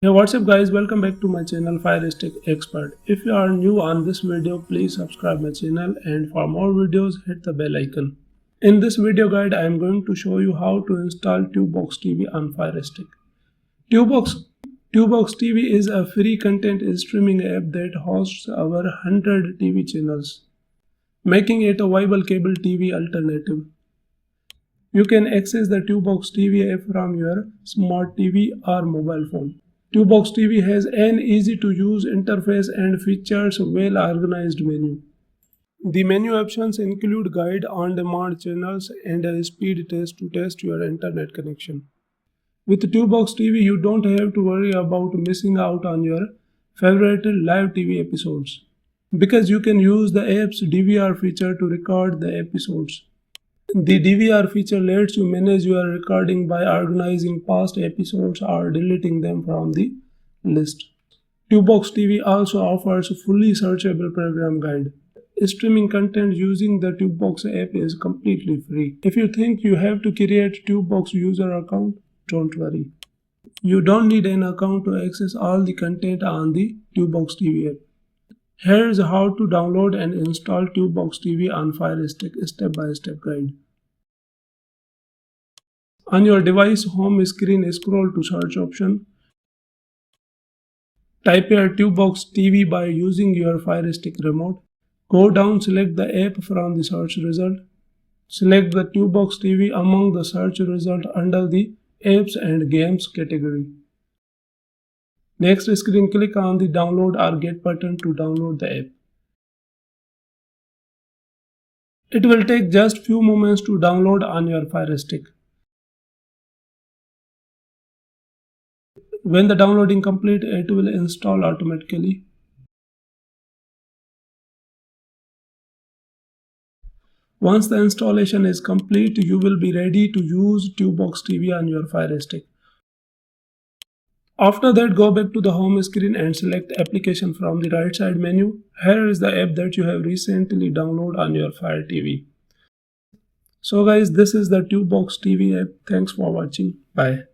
Hey, what's up guys, welcome back to my channel Firestick Expert. If you are new on this video, please subscribe my channel and for more videos hit the bell icon. In this video guide, I am going to show you how to install TuboxTV on Firestick. TuboxTV is a free content streaming app that hosts over 100 TV channels, making it a viable cable TV alternative. You can access the TuboxTV app from your smart TV or mobile phone. TuboxTV has an easy-to-use interface and features a well-organized menu. The menu options include guide, on-demand channels, and a speed test to test your internet connection. With TuboxTV, you don't have to worry about missing out on your favorite live TV episodes, because you can use the app's DVR feature to record the episodes. The DVR feature lets you manage your recording by organizing past episodes or deleting them from the list. TuboxTV also offers a fully searchable program guide. Streaming content using the Tubox app is completely free. If you think you have to create Tubox user account, don't worry. You don't need an account to access all the content on the TuboxTV app. Here's how to download and install TuboxTV on Firestick step-by-step guide. On your device home screen, scroll to search option. Type here TuboxTV by using your Firestick remote. Go down, select the app from the search result. Select the TuboxTV among the search result under the apps and games category. Next screen, click on the download or get button to download the app. It will take just few moments to download on your Firestick. When the downloading complete, it will install automatically. Once the installation is complete, you will be ready to use TuboxTV on your Firestick. After that, go back to the home screen and select application from the right side menu. Here is the app that you have recently downloaded on your Fire TV. So guys, this is the TuboxTV app. Thanks for watching. Bye.